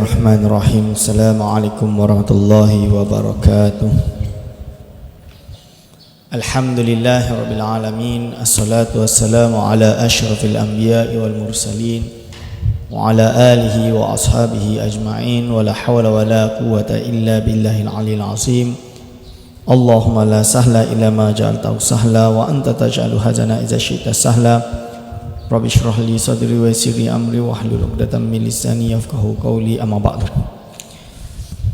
Bismillahirrahmanirrahim. Assalamualaikum warahmatullahi wabarakatuh. Alhamdulillahirabbil alamin. Assalatu wassalamu ala asyrafil anbiya'i wal mursalin wa ala alihi wa ashabihi ajma'in wa la hawla wa la quwwata illa billahil aliyil azim. Allahumma la sahla illa ma ja'altahu sahla wa anta taj'alu hazana idza syi'ta sahla. Rabbi shrah li sadri wa yassir li amri wahlul 'uqdatam min lisani yafqahu qawli, amma ba'du.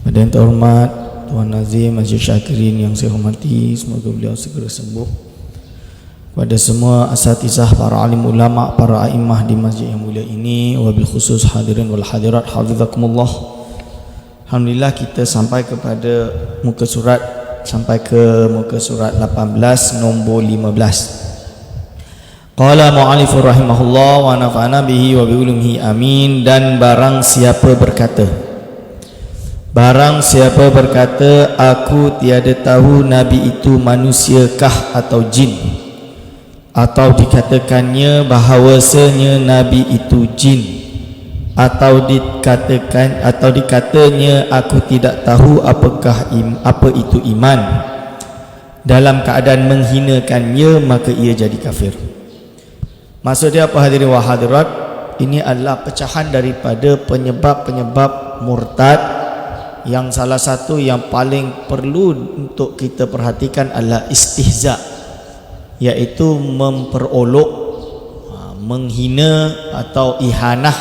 Pada yang terhormat Tuan Nazim Masjid Syakirin yang saya hormati, semoga beliau segera sembuh. Pada semua asatizah, para alim ulama, para a'immah di masjid yang mulia ini, wabil khusus hadirin wal hadirat hafizakumullah. Alhamdulillah kita sampai kepada muka surat 18 nombor 15. Qala mu'alifur rahimahullah wa nafa'ana bihi wa bi'ulumihi amin. Dan barang siapa berkata aku tiada tahu Nabi itu manusiakah atau jin, atau dikatakannya bahawasanya Nabi itu jin, atau dikatanya aku tidak tahu apa itu iman, dalam keadaan menghinakannya, maka ia jadi kafir. Maksud dia apa, hadirin wa hadirat? Ini adalah pecahan daripada penyebab-penyebab murtad, yang salah satu yang paling perlu untuk kita perhatikan adalah istihza, iaitu memperolok, menghina atau ihanah.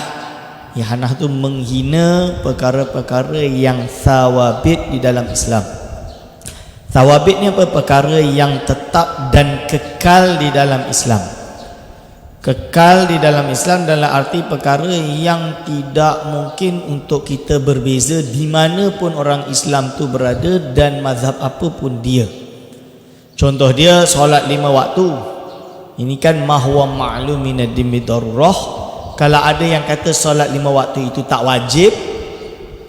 Ihanah itu menghina perkara-perkara yang thawabit di dalam Islam. Thawabit ni apa? Perkara yang tetap dan kekal di dalam Islam. Kekal di dalam Islam dalam arti perkara yang tidak mungkin untuk kita berbeza di mana pun orang Islam tu berada dan mazhab apapun dia. Contoh dia solat 5 waktu. Ini kan mahwa ma'lum minaddin bidarurah. Kalau ada yang kata solat 5 waktu itu tak wajib,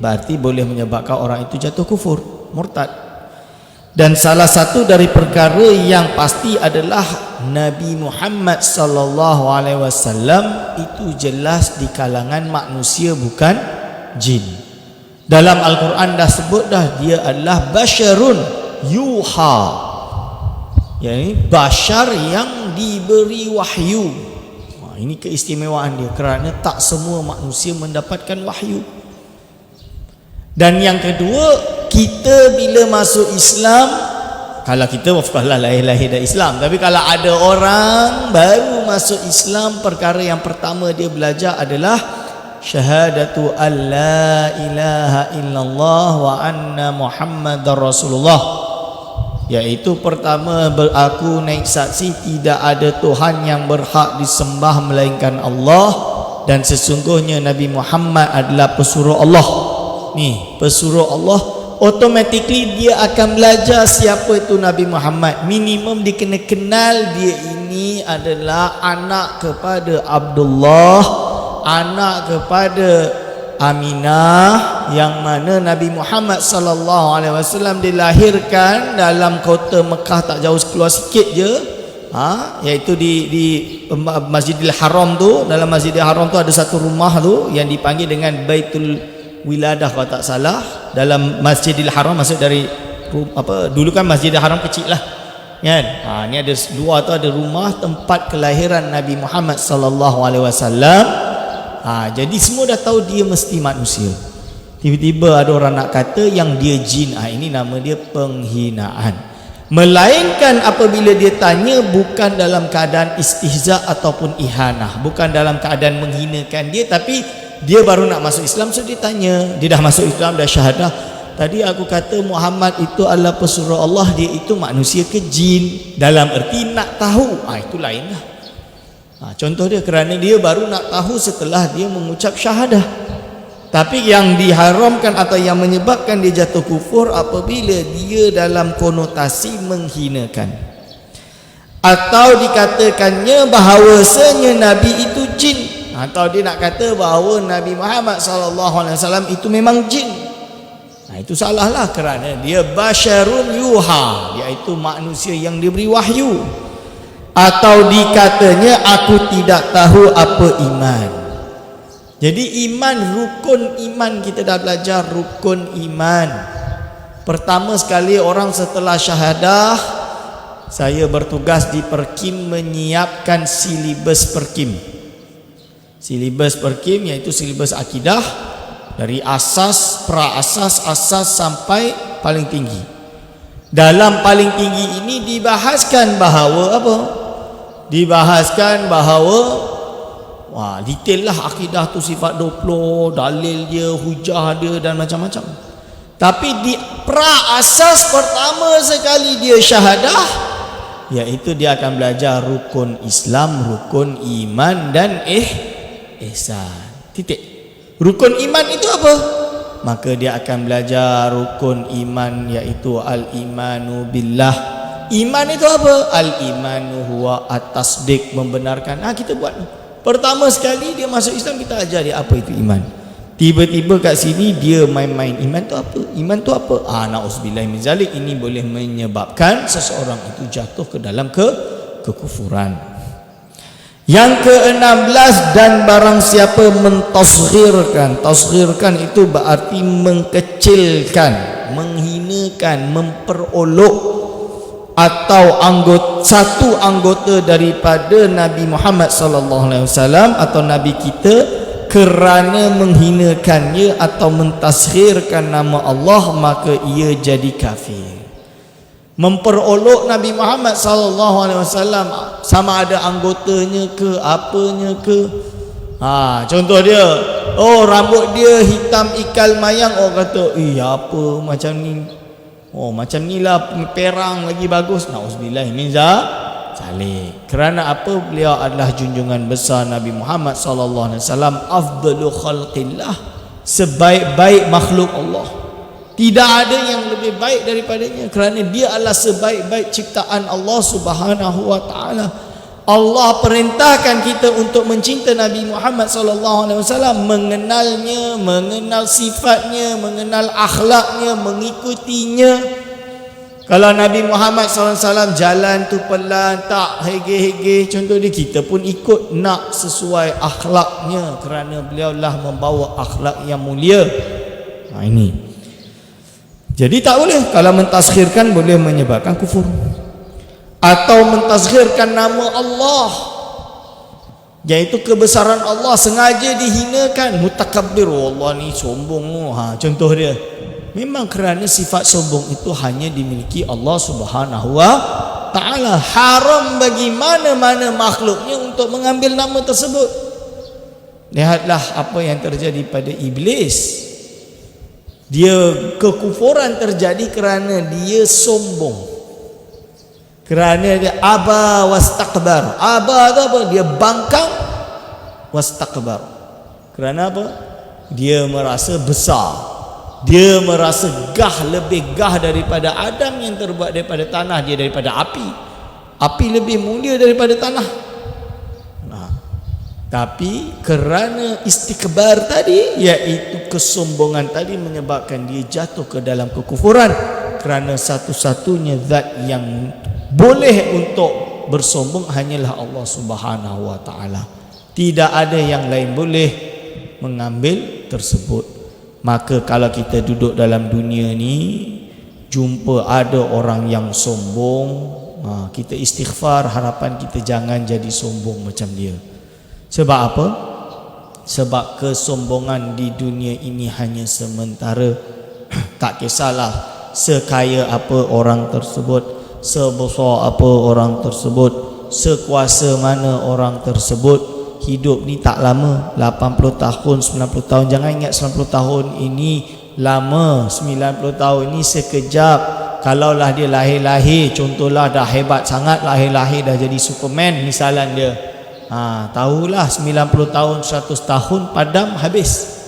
berarti boleh menyebabkan orang itu jatuh kufur, murtad. Dan salah satu dari perkara yang pasti adalah Nabi Muhammad sallallahu alaihi wasallam itu jelas di kalangan manusia, bukan jin. Dalam Al-Quran dah sebut dah, dia adalah basyarun yuha, yakni basyar yang diberi wahyu. Ini keistimewaan dia, kerana tak semua manusia mendapatkan wahyu. Dan yang kedua, kita bila masuk Islam, kalau kita wafkahlah lahir-lahir dari Islam, tapi kalau ada orang baru masuk Islam, perkara yang pertama dia belajar adalah syahadatu an la ilaha illallah wa anna muhammadar rasulullah, iaitu pertama beraku naik saksi tidak ada Tuhan yang berhak disembah melainkan Allah, dan sesungguhnya Nabi Muhammad adalah pesuruh Allah. Ni pesuruh Allah, automatically dia akan belajar siapa itu Nabi Muhammad. Minimum dia kena kenal dia ini adalah anak kepada Abdullah, anak kepada Aminah, yang mana Nabi Muhammad sallallahu alaihi wasallam dilahirkan dalam kota Mekah, tak jauh keluar sikit je, iaitu di Masjidil Haram tu. Dalam Masjidil Haram tu ada satu rumah tu yang dipanggil dengan Baitul Wiladah kalau tak salah. Dalam Masjidil Haram, maksud dari dulu kan Masjidil Haram kecil lah kan. Ni ada dua tu, ada rumah tempat kelahiran Nabi Muhammad sallallahu alaihi wasallam. Jadi semua dah tahu dia mesti manusia. Tiba-tiba ada orang nak kata yang dia jin. Ini nama dia penghinaan. Melainkan apabila dia tanya bukan dalam keadaan istihza ataupun ihanah, bukan dalam keadaan menghinakan dia, tapi dia baru nak masuk Islam, so dia tanya. Dia dah masuk Islam, dah syahadah. Tadi aku kata Muhammad itu adalah pesuruh Allah, dia itu manusia ke jin? Dalam erti nak tahu, itu lain lah. Contoh dia, kerana dia baru nak tahu setelah dia mengucap syahadah. Tapi yang diharamkan atau yang menyebabkan dia jatuh kufur apabila dia dalam konotasi menghinakan, atau dikatakannya bahawasanya Nabi itu jin, atau dia nak kata bahawa Nabi Muhammad SAW itu memang jin. Itu salah lah, kerana dia basyarun yuha, iaitu manusia yang diberi wahyu. Atau dikatanya aku tidak tahu apa iman, Jadi iman, rukun iman, kita dah belajar rukun iman. Pertama sekali orang setelah syahadah, saya bertugas di Perkim menyiapkan silibus Perkim. Silibus Perkim iaitu silibus akidah, dari asas, pra-asas, asas sampai paling tinggi. Dalam paling tinggi ini dibahaskan bahawa apa? Dibahaskan bahawa detail lah akidah tu sifat 20, dalil dia, hujah dia dan macam-macam. Tapi di pra-asas pertama sekali dia syahadah, iaitu dia akan belajar rukun Islam, rukun iman dan ihsan. Titik. Rukun iman itu apa? Maka dia akan belajar rukun iman, iaitu al-imanu billah. Iman itu apa? Al-imanu huwa at-tasdiq, membenarkan. Kita buat. Pertama sekali dia masuk Islam, kita ajar dia apa itu iman. Tiba-tiba kat sini dia main-main. Iman tu apa? Iman tu apa? Na'udzubillah min zalik. Ini boleh menyebabkan seseorang itu jatuh ke dalam kekufuran. Yang ke-16, dan barang siapa mentasghirkan. Tasghirkan itu berarti mengkecilkan, menghinakan, memperolok atau satu anggota daripada Nabi Muhammad sallallahu alaihi wasallam atau Nabi kita, kerana menghinakannya atau mentasghirkan nama Allah, maka ia jadi kafir. Memperolok Nabi Muhammad sallallahu alaihi wasallam, sama ada anggotanya ke apanya ke. Contoh dia, rambut dia hitam ikal mayang, kata, apa macam ni? Macam ni lah perang lagi bagus. Na'udzubillah min zalik. Kerana apa? Beliau adalah junjungan besar Nabi Muhammad sallallahu alaihi wasallam, afdalu khalqillah, sebaik-baik makhluk Allah. Tidak ada yang lebih baik daripadanya, kerana dia adalah sebaik-baik ciptaan Allah Subhanahu wa taala. Allah perintahkan kita untuk mencinta Nabi Muhammad sallallahu alaihi wasallam, mengenalnya, mengenal sifatnya, mengenal akhlaknya, mengikutinya. Kalau Nabi Muhammad SAW jalan tu pelan, tak hege-hege, contoh dia, kita pun ikut nak sesuai akhlaknya, kerana beliau lah membawa akhlak yang mulia. Ini. Jadi tak boleh. Kalau mentasghirkan boleh menyebabkan kufur. Atau mentasghirkan nama Allah, iaitu kebesaran Allah, sengaja dihinakan. Mutakabbir, Allah ni sombong. Contoh dia. Memang kerana sifat sombong itu hanya dimiliki Allah Subhanahu wa taala. Haram bagi mana-mana makhluknya untuk mengambil nama tersebut. Lihatlah apa yang terjadi pada iblis. Dia kekufuran terjadi kerana dia sombong. Kerana dia aba wastakbar. Aba itu apa? Dia bangkang. Wastakbar. Kerana apa? Dia merasa besar. Dia merasa lebih daripada Adam yang terbuat daripada tanah. Dia daripada api. Api lebih mulia daripada tanah. Tapi kerana istikbar tadi, iaitu kesombongan tadi, menyebabkan dia jatuh ke dalam kekufuran. Kerana satu-satunya zat yang boleh untuk bersombong hanyalah Allah Subhanahu wa taala. Tidak ada yang lain boleh mengambil tersebut. Maka kalau kita duduk dalam dunia ni, jumpa ada orang yang sombong, kita istighfar, harapan kita jangan jadi sombong macam dia. Sebab apa? Sebab kesombongan di dunia ini hanya sementara. Tak kisahlah sekaya apa orang tersebut, sebesar apa orang tersebut, sekuasa mana orang tersebut. Hidup ni tak lama, 80 tahun, 90 tahun. Jangan ingat 90 tahun ini lama, 90 tahun ini sekejap. Kalaulah dia lahir-lahir, contohlah dah hebat sangat, lahir-lahir dah jadi Superman misalan dia, tahulah 90 tahun, 100 tahun padam habis.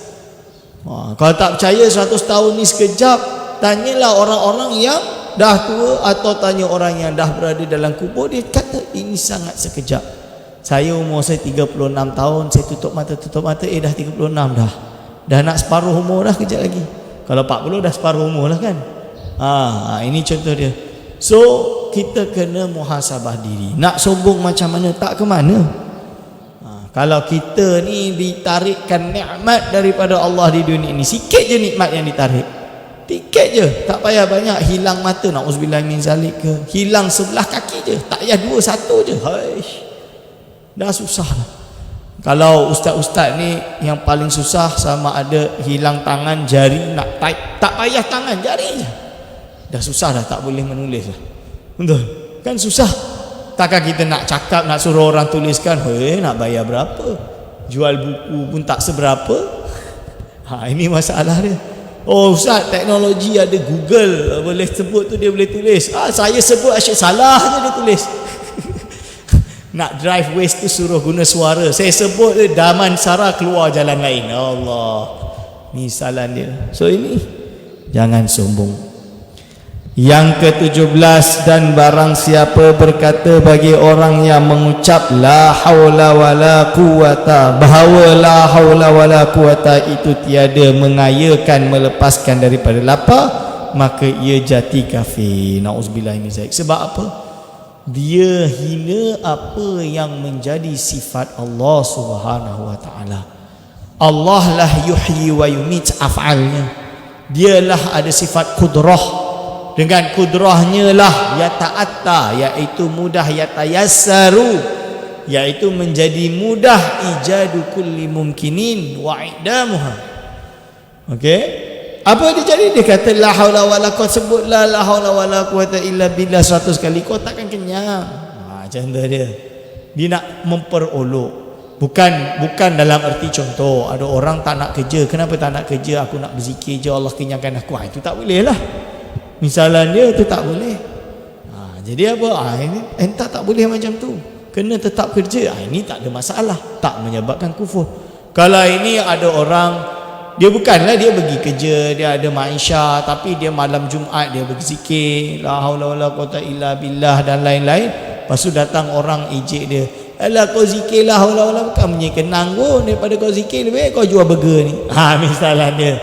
Kalau tak percaya 100 tahun ni sekejap, tanyalah orang-orang yang dah tua, atau tanya orang yang dah berada dalam kubur, dia kata ini sangat sekejap. Saya umur saya 36 tahun, saya tutup mata dah 36 dah. Dah nak separuh umur dah, kejap lagi. Kalau 40 dah separuh umur lah kan. Ini contoh dia. So kita kena muhasabah diri. Nak sombong macam mana, tak ke mana. Kalau kita ni ditarikkan nikmat daripada Allah di dunia ini, sikit je nikmat yang ditarik, sikit je, tak payah banyak. Hilang mata, na'udzubillah min zalik ke, hilang sebelah kaki je, tak payah dua, satu je, haish, dah susah dah. Kalau ustaz-ustaz ni yang paling susah sama ada hilang tangan, jari, nak type, tak payah tangan, jari je dah susah dah, tak boleh menulis dah. Betul kan, susah. Takkan kita nak cakap, nak suruh orang tuliskan, nak bayar berapa, jual buku pun tak seberapa. Ini masalah dia. Oh ustaz, teknologi ada Google, boleh sebut tu dia boleh tulis. Saya sebut asyik salah je dia tulis. Nak drive waste tu suruh guna suara, saya sebut dia Damansara keluar jalan lain. Allah, misalan dia. So ini jangan sombong. Yang ke-17, dan barang siapa berkata bagi orang yang mengucap la haula wala quwata, bahawa la haula wala quwata itu tiada mengayakan, melepaskan daripada lapar, maka ia jati kafir. Na'udzubillah min zalik. Sebab apa? Dia hina apa yang menjadi sifat Allah Subhanahu wa taala. Allah lah yuhyi wa yumit, af'alnya. Dialah ada sifat kudrah. Dengan kudrahnya lah yata'atta, iaitu mudah, yatayassaru, iaitu menjadi mudah, ijadu kulli mumkinin wa i'damuha. Okey, apa dia jadi? Dia kata la haula wala quwwata, sebutlah la haula wala quwwata illa billah 100 kali, kau takkan kenyang. Macam tu dia. Dia nak memperolok. Bukan dalam erti contoh, ada orang tak nak kerja. Kenapa tak nak kerja? Aku nak berzikir je, Allah kenyangkan aku. Itu tak boleh lah. Misalan dia tu tak boleh. Jadi apa? Ini entah tak boleh macam tu. Kena tetap kerja. Ini tak ada masalah, tak menyebabkan kufur. Kalau ini ada orang, dia bukanlah dia pergi kerja, dia ada maisha, tapi dia malam Jumaat dia berzikir la haula wala quwata illa billah dan lain-lain. Lepas tu datang orang ejek dia, alah kau zikir la haula wala, bukan menyenang pun, daripada kau zikir lebih kau jual burger ni. Misalan dia.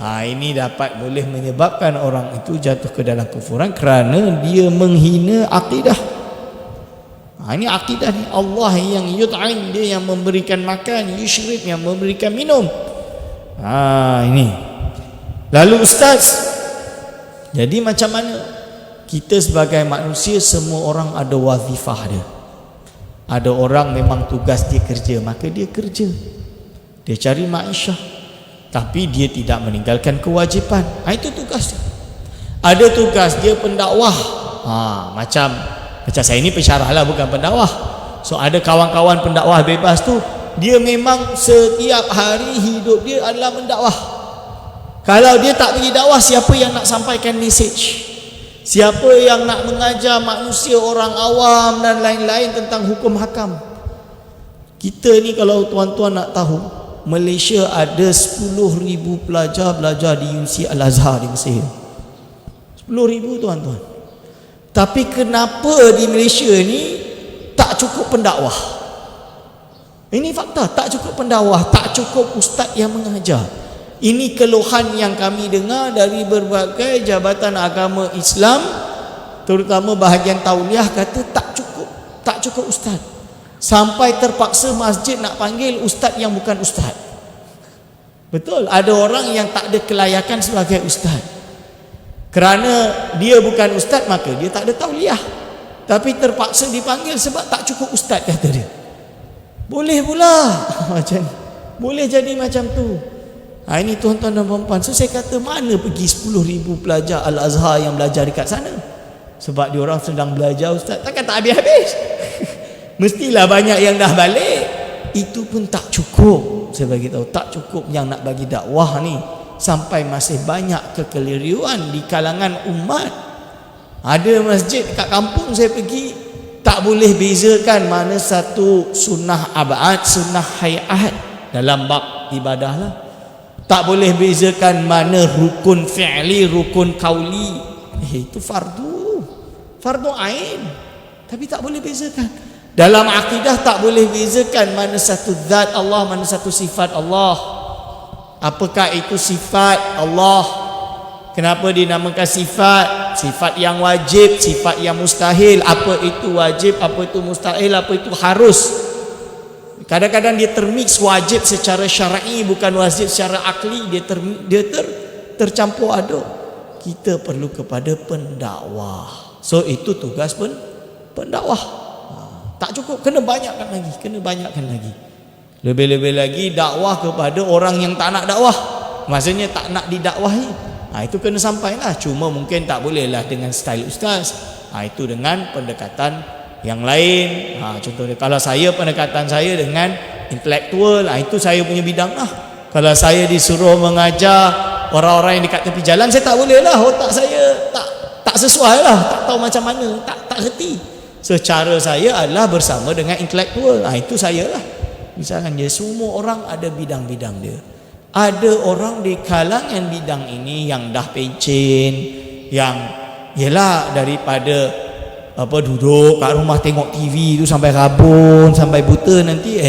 Ini dapat boleh menyebabkan orang itu jatuh ke dalam kufuran kerana dia menghina akidah. Ini akidah ni. Allah yang yut'im, dia yang memberikan makan, yushrik yang memberikan minum. Ini. Lalu ustaz, jadi macam mana? Kita sebagai manusia, semua orang ada wazifah dia. Ada orang memang tugas dia kerja, maka dia kerja, dia cari maisha, tapi dia tidak meninggalkan kewajipan. Itu tugas dia. Ada tugas dia pendakwah. Macam saya ni pensyarah lah, bukan pendakwah. So ada kawan-kawan pendakwah bebas tu, dia memang setiap hari hidup dia adalah mendakwah. Kalau dia tak pergi dakwah, siapa yang nak sampaikan message? Siapa yang nak mengajar manusia, orang awam dan lain-lain tentang hukum hakam? Kita ni kalau tuan-tuan nak tahu, Malaysia ada 10,000 pelajar belajar di Universiti Al-Azhar di Mesir. 10,000 tuan-tuan. Tapi kenapa di Malaysia ni tak cukup pendakwah? Ini fakta, tak cukup pendakwah, tak cukup ustaz yang mengajar. Ini keluhan yang kami dengar dari berbagai jabatan agama Islam, terutama bahagian tauliah, kata tak cukup ustaz. Sampai terpaksa masjid nak panggil ustaz yang bukan ustaz. Betul, ada orang yang tak ada kelayakan sebagai ustaz. Kerana dia bukan ustaz, maka dia tak ada tauliah. Tapi terpaksa dipanggil sebab tak cukup ustaz, kata dia. Boleh pula macam boleh jadi macam tu. Ini tuan-tuan dan puan-puan. So saya kata, mana pergi 10,000 pelajar Al-Azhar yang belajar dekat sana? Sebab diorang sedang belajar ustaz, takkan tak habis-habis. Mestilah banyak yang dah balik. Itu pun tak cukup. Saya bagi tahu, tak cukup yang nak bagi dakwah ni. Sampai masih banyak kekeliruan di kalangan umat. Ada masjid kat kampung saya pergi, tak boleh bezakan mana satu sunnah abad, sunnah hayat dalam bab ibadah lah. Tak boleh bezakan mana rukun fi'li, rukun kauli. Itu fardu ain. Tapi tak boleh bezakan. Dalam akidah tak boleh bezakan mana satu zat Allah, mana satu sifat Allah. Apakah itu sifat Allah? Kenapa dinamakan sifat? Sifat yang wajib, sifat yang mustahil. Apa itu wajib, apa itu mustahil, apa itu harus? Kadang-kadang dia termix wajib secara syar'i bukan wajib secara akli, tercampur aduk. Kita perlu kepada pendakwah. So itu tugas pendakwah. Tak cukup, kena banyakkan lagi. Lebih-lebih lagi dakwah kepada orang yang tak nak dakwah. Maksudnya tak nak didakwahi. Itu kena sampailah. Cuma mungkin tak bolehlah dengan style ustaz. Itu dengan pendekatan yang lain. Contohnya kalau saya, pendekatan saya dengan intelektual, itu saya punya bidang lah. Kalau saya disuruh mengajar orang-orang yang dekat tepi jalan, saya tak boleh lah. Otak saya tak sesuai lah, tak tahu macam mana, tak reti. Secara saya adalah bersama dengan intelektual. Itu saya lah. Misalnya semua orang ada bidang-bidang dia. Ada orang di kalangan bidang ini yang dah pencen, yang yelah daripada duduk kat rumah tengok TV tu sampai rabun, sampai buta nanti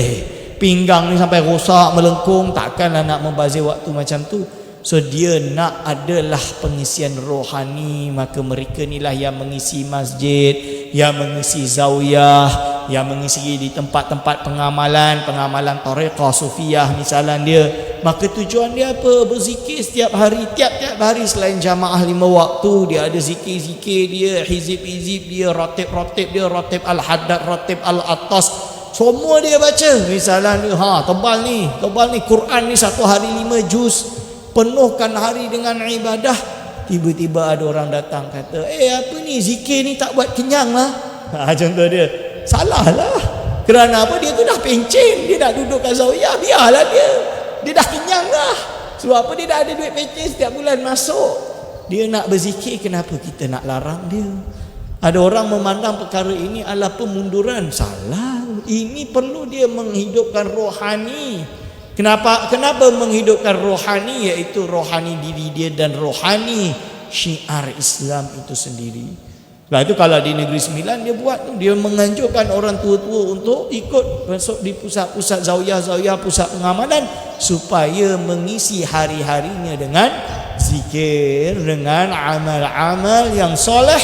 pinggang ni sampai rosak melengkung, takkanlah nak membazir waktu macam tu. So dia nak adalah pengisian rohani, maka mereka inilah yang mengisi masjid, yang mengisi zawiyah, yang mengisi di tempat-tempat pengamalan tariqah sufiyah misalnya dia. Maka tujuan dia apa? Berzikir setiap hari, tiap-tiap hari selain jamaah 5 waktu, dia ada zikir-zikir dia, hizib-hizib dia, ratib-ratib dia, ratib al-haddad, ratib al-atas, semua dia baca. Misalnya dia, tebal ni Quran ni satu hari 5 juz, penuhkan hari dengan ibadah. Tiba-tiba ada orang datang kata, apa ni, zikir ni tak buat kenyang lah. Contoh dia, salah lah. Kerana apa? Dia tu dah pencen, dia dah duduk kat zawiyah, biarlah dia dah kenyang dah. Sebab apa? Dia dah ada duit pencen setiap bulan masuk. Dia nak berzikir, kenapa kita nak larang dia? Ada orang memandang perkara ini adalah pemunduran. Salah. Ini perlu dia menghidupkan rohani. Kenapa menghidupkan rohani? Iaitu rohani diri dia dan rohani syiar Islam itu sendiri. Lah itu kalau di Negeri Sembilan dia buat tu, dia menganjurkan orang tua-tua untuk ikut masuk di pusat-pusat zawiyah, pusat pengamalan, supaya mengisi hari-harinya dengan zikir, dengan amal-amal yang soleh,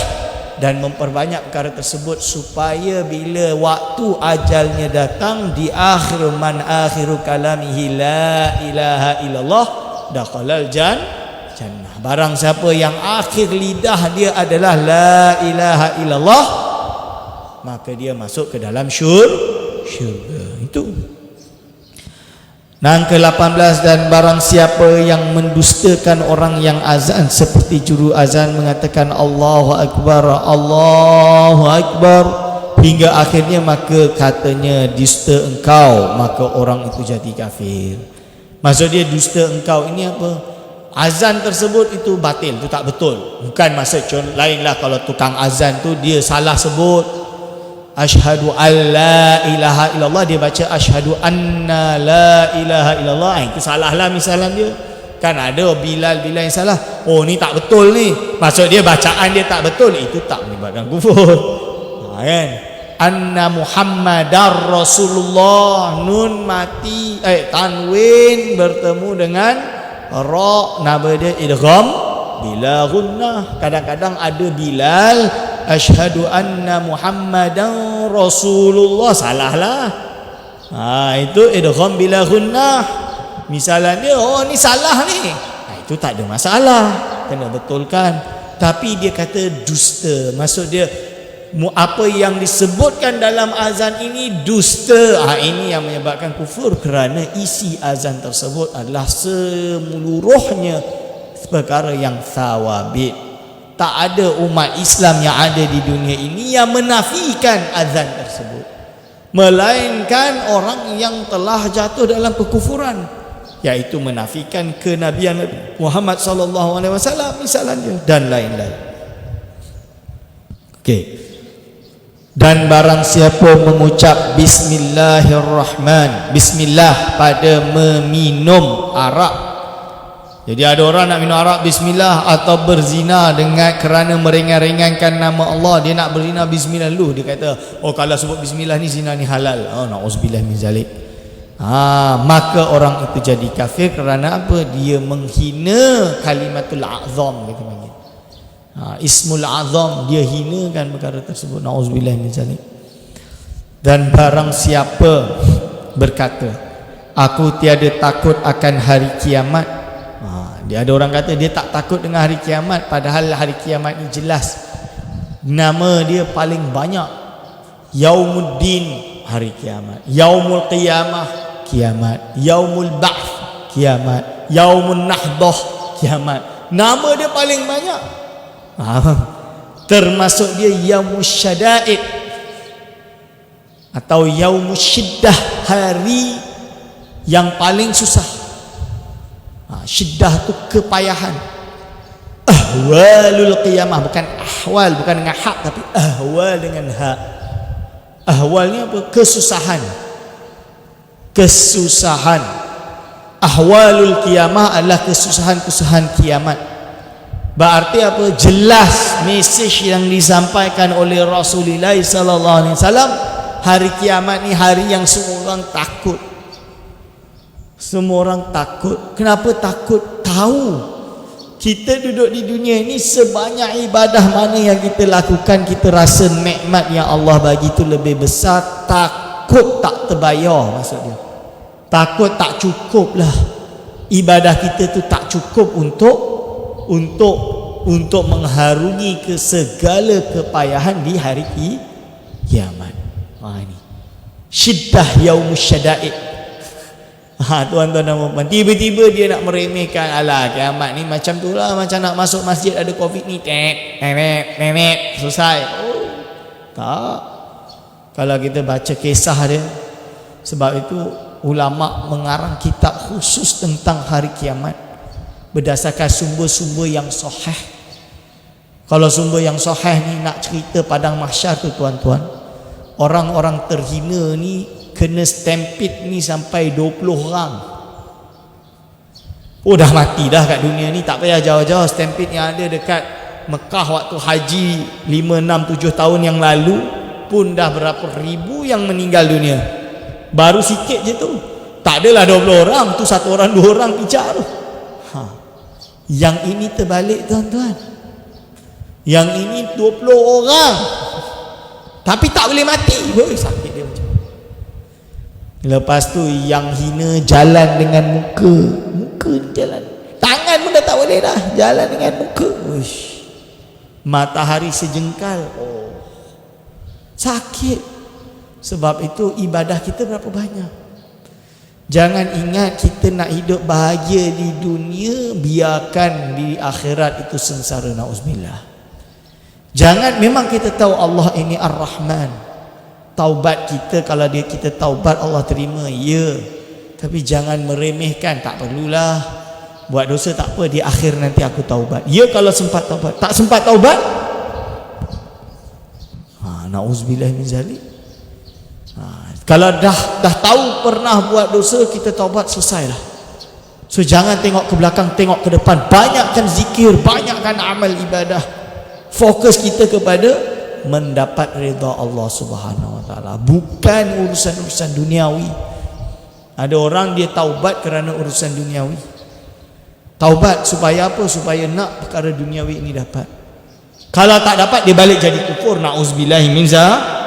dan memperbanyak perkara tersebut supaya bila waktu ajalnya datang, di akhir man akhiru kalamihi la ilaha illallah dakhalal jannah. Barang siapa yang akhir lidah dia adalah la ilaha illallah, maka dia masuk ke dalam syurga. Itu. Yang ke-18, dan barang siapa yang mendustakan orang yang azan seperti juru azan mengatakan Allahu Akbar hingga akhirnya, maka katanya dusta engkau, maka orang itu jadi kafir. Maksud dia dusta engkau ini apa? Azan tersebut itu batil, itu tak betul. Bukan maksud lainlah, kalau tukang azan tu dia salah sebut asyhadu alla ilaha illallah, dia baca asyhadu anna la ilaha illallah, itu salah lah misalnya dia. Kan ada Bilal yang salah, ni tak betul ni, maksud dia bacaan dia tak betul, itu tak menyebabkan kufur. Kan? Anna Muhammadar Rasulullah, nun mati, tanwin bertemu dengan ra, nama dia idgham bila gunnah. Kadang-kadang ada Bilal asyhadu anna Muhammadan Rasulullah, salah lah. Itu idgham bila gunnah. Misalnya dia, ni salah ni, itu tak ada masalah, kena betulkan. Tapi dia kata dusta, maksud dia apa yang disebutkan dalam azan ini dusta. Ini yang menyebabkan kufur, kerana isi azan tersebut adalah semeluruhnya perkara yang thawabit. Tak ada umat Islam yang ada di dunia ini yang menafikan azan tersebut, melainkan orang yang telah jatuh dalam kekufuran, yaitu menafikan kenabian Muhammad sallallahu alaihi wasallam misalnya, dan lain-lain. Okey. Dan barang siapa mengucap bismillahirrahman, bismillah pada meminum arak. Jadi ada orang nak minum arak bismillah, atau berzina dengan kerana meringan-ringankan nama Allah. Dia nak berzina bismillah dulu, dia kata kalau sebut bismillah ni zina ni halal. Na'udzubillah min zalik. Maka orang itu jadi kafir. Kerana apa? Dia menghina kalimatul azam, dia panggil. Ismul azam, dia hinakan perkara tersebut. Na'udzubillah min zalik. Dan barang siapa berkata, aku tiada takut akan hari kiamat. Dia ada orang kata dia tak takut dengan hari kiamat, padahal hari kiamat ni jelas nama dia paling banyak. Yaumuddin, hari kiamat. Yaumul qiyamah, kiamat. Yaumul ba'th, kiamat. Yaumun nahdah, kiamat. Nama dia paling banyak. Termasuk dia yaumus syada'id atau yaumus syiddah, hari yang paling susah. Syiddah tu kepayahan. Ahwalul qiyamah, bukan ahwal, bukan dengan hak, tapi ahwal dengan hak. Ahwal ni apa? Kesusahan. Kesusahan. Ahwalul qiyamah adalah kesusahan-kesusahan kiamat. Berarti apa? Jelas mesej yang disampaikan oleh Rasulullah sallallahu alaihi wasallam, hari kiamat ni hari yang semua orang takut. Semua orang takut. Kenapa takut? Tahu kita duduk di dunia ini, sebanyak ibadah mana yang kita lakukan, kita rasa nikmat yang Allah bagi itu lebih besar. Takut tak terbayar, maksudnya takut tak cukup lah. Ibadah kita tu tak cukup untuk mengharungi ke segala kepayahan di hari kiamat. Ini syiddah yaumus syada'id. Tuan-tuan dan puan-puan, tiba-tiba dia nak meremehkan, alah kiamat ni macam tu lah, macam nak masuk masjid ada covid ni, selesai. Tak. Kalau kita baca kisah dia, sebab itu ulama mengarang kitab khusus tentang hari kiamat berdasarkan sumber-sumber yang sahih. Kalau sumber yang sahih ni nak cerita padang mahsyar tu tuan-tuan, orang-orang terhina ni kena stampede ni sampai 20 orang. Dah mati dah kat dunia ni, tak payah jauh-jauh. Stampede yang ada dekat Mekah waktu haji 5, 6, 7 tahun yang lalu pun dah berapa ribu yang meninggal dunia. Baru sikit je tu. Tak adalah 20 orang tu, 1 orang 2 orang pijak tu. Yang ini terbalik tuan-tuan. Yang ini 20 orang tapi tak boleh mati. Sakit dia macam. Lepas tu yang hina jalan dengan muka jalan, tangan pun dah tak boleh dah, jalan dengan muka. Matahari sejengkal, sakit. Sebab itu ibadah kita berapa banyak. Jangan ingat kita nak hidup bahagia di dunia, biarkan di akhirat itu sengsara, na'uzubillah. Jangan, memang kita tahu Allah ini Ar-Rahman. Taubat kita, kalau kita taubat Allah terima, ya. Tapi jangan meremehkan, tak perlulah. Buat dosa tak apa, di akhir nanti aku taubat. Ya kalau sempat taubat. Tak sempat taubat, na'uzubillah min zalik. Kalau dah tahu pernah buat dosa, kita taubat, selesailah. So jangan tengok ke belakang, tengok ke depan. Banyakkan zikir, banyakkan amal ibadah. Fokus kita kepada mendapat redha Allah Subhanahu wa taala, bukan urusan-urusan duniawi. Ada orang dia taubat kerana urusan duniawi. Taubat supaya apa? Supaya nak perkara duniawi ini dapat. Kalau tak dapat, dia balik jadi kufur, na'uzubillahi min zalik.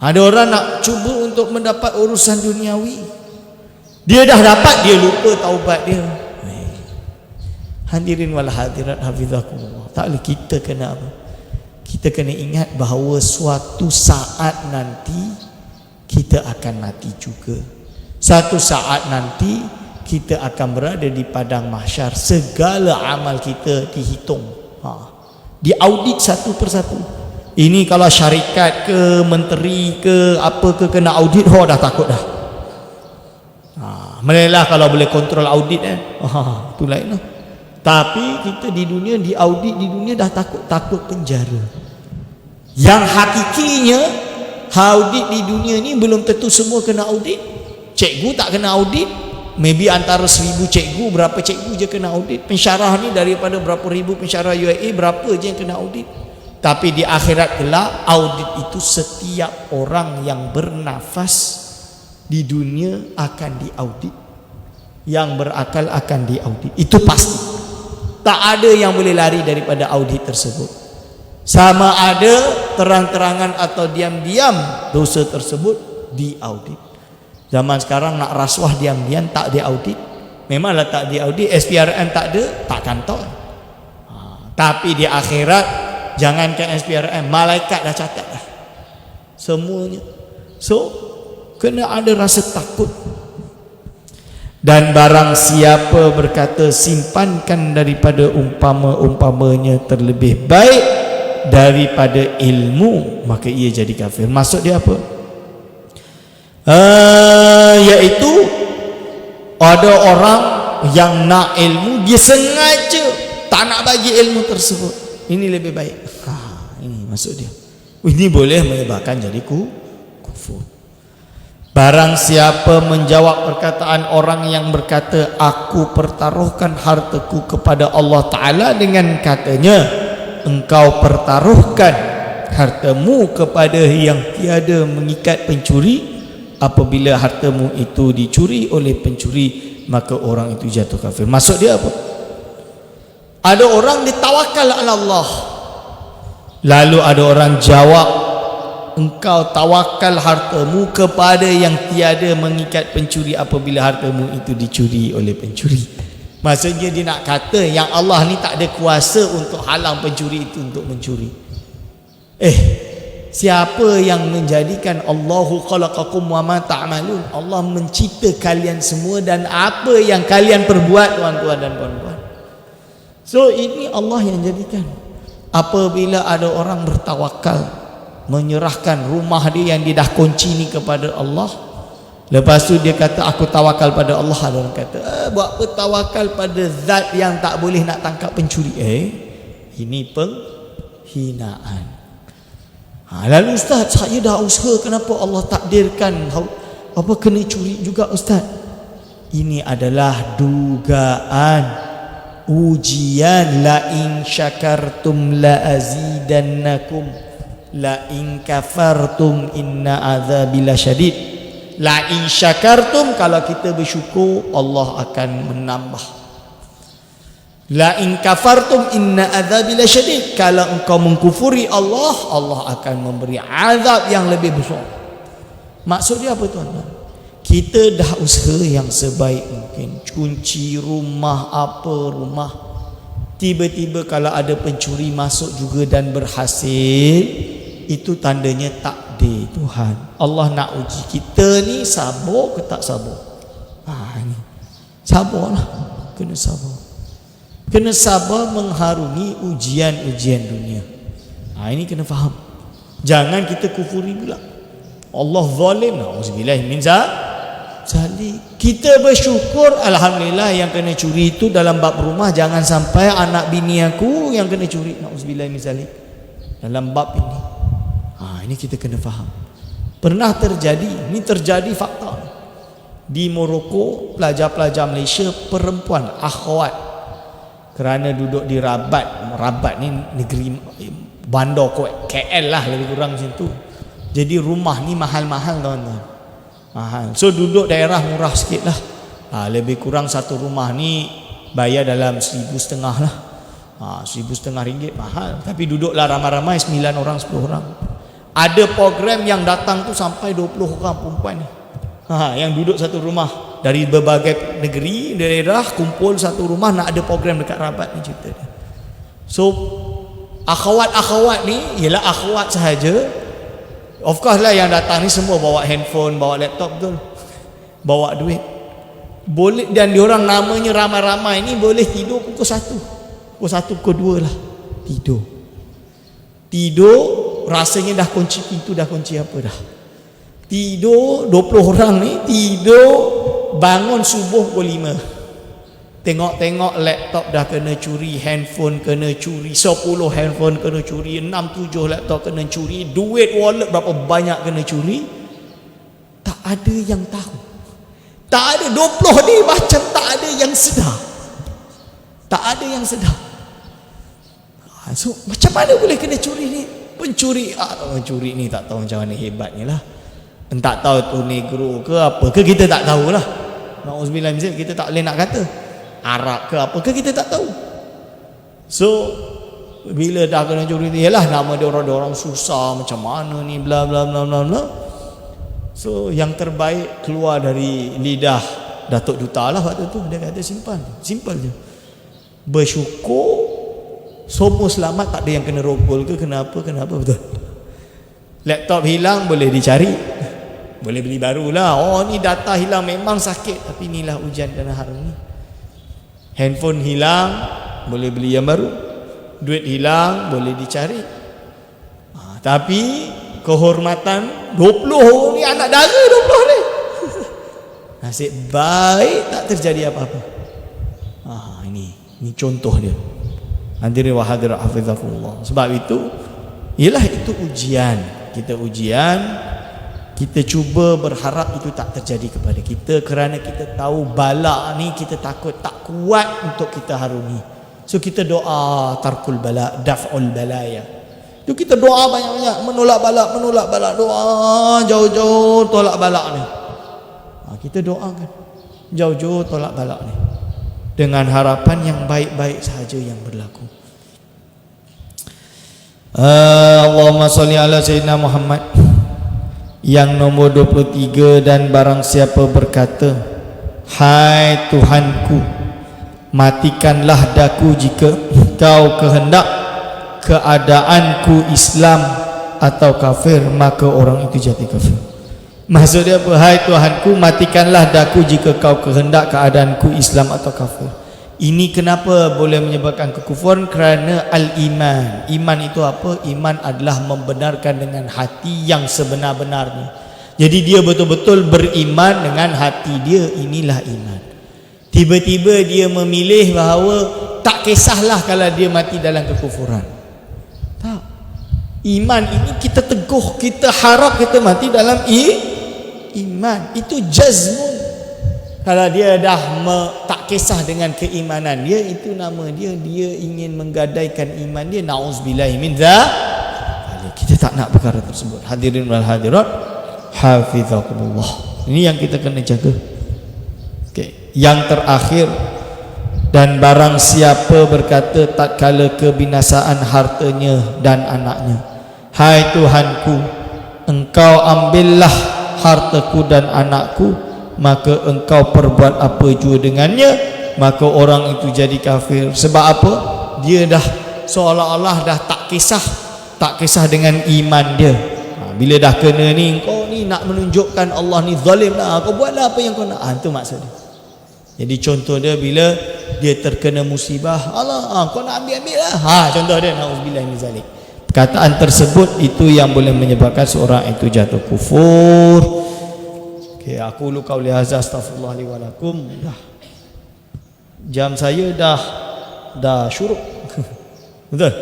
Ada orang nak cuba untuk mendapat urusan duniawi, dia dah dapat, dia lupa taubat dia. Hadirin wal hadirat hafizakumullah. Tak boleh. Kita kena apa? Kita kena ingat bahawa suatu saat nanti kita akan mati juga. Suatu saat nanti kita akan berada di padang mahsyar. Segala amal kita dihitung, diaudit satu persatu. Ini kalau syarikat ke, menteri ke, apa ke kena audit, dah takut dah. Melainlah kalau boleh kontrol audit, itu lain lah. Tapi kita di dunia, di audit di dunia dah takut penjara. Yang hakikinya audit di dunia ni belum tentu semua kena audit. Cikgu tak kena audit. Maybe antara 1000 cikgu, berapa cikgu je kena audit. Pensyarah ni daripada berapa ribu pensyarah UAE, berapa je yang kena audit. Tapi di akhirat kelak, audit itu setiap orang yang bernafas di dunia akan diaudit. Yang berakal akan diaudit. Itu pasti. Tak ada yang boleh lari daripada audit tersebut. Sama ada terang-terangan atau diam-diam, dosa tersebut diaudit. Zaman sekarang nak rasuah diam-diam tak diaudit. Memanglah tak diaudit, SPRM tak ada, tak kantor. Tapi di akhirat, jangankan SPRM, malaikat dah catat dah semuanya. So kena ada rasa takut. Dan barang siapa berkata simpankan daripada umpama-umpamanya terlebih baik daripada ilmu, maka ia jadi kafir. Maksud dia apa? Iaitu ada orang yang nak ilmu, dia sengaja tak nak bagi ilmu tersebut. Ini lebih baik. Ini maksud dia. Ini boleh menyebabkan jadi kufur. Barang siapa menjawab perkataan orang yang berkata aku pertaruhkan hartaku kepada Allah Ta'ala dengan katanya engkau pertaruhkan hartamu kepada yang tiada mengikat pencuri, apabila hartamu itu dicuri oleh pencuri maka orang itu jatuh kafir. Maksud dia apa? Ada orang ditawakal ala Allah, lalu ada orang jawab engkau tawakal hartamu kepada yang tiada mengikat pencuri apabila hartamu itu dicuri oleh pencuri. Maksudnya dia nak kata yang Allah ni tak ada kuasa untuk halang pencuri itu untuk mencuri. Siapa yang menjadikan Allahu khalaqakum wa ma ta'malun? Allah mencipta kalian semua dan apa yang kalian perbuat, tuan-tuan dan puan-puan. So ini Allah yang jadikan. Apabila ada orang bertawakal, menyerahkan rumah dia yang dia dah kunci ni kepada Allah, lepas tu dia kata aku tawakal pada Allah. Ada orang kata buat apa tawakal pada zat yang tak boleh nak tangkap pencuri? Ini penghinaan. Lalu ustaz, saya dah usaha, kenapa Allah takdirkan apa kena curi juga ustaz? Ini adalah dugaan, ujian. La in syakartum la azidannakum la in kafartum inna azabi lasyadid. La in syakartum, kalau kita bersyukur Allah akan menambah. La in kafartum inna azabi lasyadid, kalau engkau mengkufuri Allah, Allah akan memberi azab yang lebih besar. Maksud dia apa tuan-tuan? Kita dah usaha yang sebaik mungkin, kunci rumah apa rumah, tiba-tiba kalau ada pencuri masuk juga dan berhasil, itu tandanya takdir Tuhan. Allah nak uji kita ni sabar ke tak sabar. Ni sabarlah, kena sabar. Kena sabar mengharungi ujian-ujian dunia. Ini kena faham. Jangan kita kufuri pula. Allah zalim, auzubillah min zalim. Kita bersyukur, alhamdulillah yang kena curi itu dalam bab rumah, jangan sampai anak bini aku yang kena curi, auzubillah min zalim. Dalam bab ini. Ini kita kena faham. Pernah terjadi, ini terjadi fakta. Di Morocco, pelajar-pelajar Malaysia perempuan akhwat, kerana duduk di Rabat ni negeri bandar KL lah, lebih kurang macam tu. Jadi rumah ni mahal-mahal tuan-tuan, mahal. So duduk daerah murah sikit lah. Lebih kurang satu rumah ni bayar dalam 1,500 lah. 1,500 ringgit, mahal. Tapi duduklah ramai-ramai, 9 orang 10 orang. Ada program yang datang tu sampai 20 orang perempuan ni, yang duduk satu rumah. Dari berbagai negeri, daerah, kumpul satu rumah, nak ada program dekat Rabat ni cerita dia. So akhwat-akhwat ni ialah akhwat sahaja. Of course lah yang datang ni semua bawa handphone, bawa laptop, betul, bawa duit. Boleh, dan diorang namanya ramai-ramai ni boleh tidur pukul 1, pukul 2 lah. Tidur rasanya dah kunci pintu, dah kunci apa dah. Tidur 20 orang ni, tidur bangun subuh pukul 5. Tengok-tengok laptop dah kena curi, handphone kena curi, 10 handphone kena curi, 6-7 laptop kena curi, duit wallet berapa banyak kena curi. Tak ada yang tahu. Tak ada, 20 ni macam tak ada yang sedar. Tak ada yang sedar. So macam mana boleh kena curi ni? Pencuri ni tak tahu macam mana hebatnya lah. Tak tahu tu negro ke apa ke, kita tak tahulah. Na'udzubillah min zalik, kita tak boleh nak kata Arab ke apa ke, kita tak tahu. So Bila dah kena curi, yalah nama dia orang susah macam mana ni, bla bla bla bla bla. So yang terbaik keluar dari lidah Datuk Duta lah waktu tu. Dia kata simpan, simple je. Bersyukur semua selamat, tak ada yang kena rogol ke kenapa betul. Laptop hilang boleh dicari, boleh beli baru lah. Oh ni data hilang memang sakit, tapi inilah ujian dan hari ni. Handphone hilang boleh beli yang baru. Duit hilang boleh dicari. Tapi kehormatan 20 ni anak dara 20 ni. Nasib baik tak terjadi apa-apa. Ini contoh dia. Hadirin wa hadirat hafizakumullah. Sebab itu ialah itu ujian. Kita ujian, kita cuba berharap itu tak terjadi kepada kita, kerana kita tahu bala ni kita takut tak kuat untuk kita harungi. So kita doa tarkul bala, daf'ul balaya. Tu kita doa banyak-banyak, menolak bala, doa jauh-jauh tolak bala ni. Kita doakan jauh-jauh tolak bala ni, dengan harapan yang baik-baik sahaja yang berlaku. Allahumma salli ala sayyidina Muhammad. Yang nombor 23, dan barang siapa berkata, hai Tuhanku, matikanlah daku jika kau kehendak keadaanku Islam atau kafir, maka orang itu jatuh kafir. Maksud dia apa? Hai Tuhanku, matikanlah daku jika kau kehendak keadaanku Islam atau kafir. Ini kenapa boleh menyebabkan kekufuran? Kerana al-iman. Iman itu apa? Iman adalah membenarkan dengan hati yang sebenar-benarnya. Jadi dia betul-betul beriman dengan hati dia. Inilah iman. Tiba-tiba dia memilih bahawa tak kisahlah kalau dia mati dalam kekufuran. Tak. Iman ini kita teguh, kita harap kita mati dalam iman. Itu jazmun. Kalau dia dah tak kisah dengan keimanan dia, itu nama dia ingin menggadaikan iman dia. Na'udzubillahi min dzalik. Kita tak nak perkara tersebut. Hadirin wal hadirat hafizakumullah. Ini yang kita kena jaga. Okay. Yang terakhir, dan barang siapa berkata tatkala kebinasaan hartanya dan anaknya, hai Tuhanku, engkau ambillah hartaku dan anakku, maka engkau perbuat apa jua dengannya, maka orang itu jadi kafir. Sebab apa? Dia dah seolah-olah dah tak kisah dengan iman dia. Bila dah kena ni, kau ni nak menunjukkan Allah ni zalim lah, kau buatlah apa yang kau nak. Itu maksud dia. Jadi contoh dia bila dia terkena musibah, Allah kau nak ambil lah. Contoh dia, na'udzubillah min zalik. Perkataan tersebut itu yang boleh menyebabkan seorang itu jatuh kufur. Okay, aku lu qauli hadza astaghfirullah li wa lakum. Jam saya dah syuruk. Betul?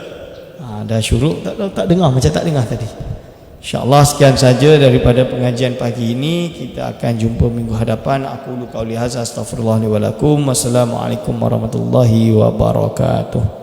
Dah syuruk, tak dengar, macam tak dengar tadi. InsyaAllah sekian saja daripada pengajian pagi ini. Kita akan jumpa minggu hadapan. Aku lu qauli hadza astaghfirullah li wa lakum. Wassalamualaikum warahmatullahi wabarakatuh.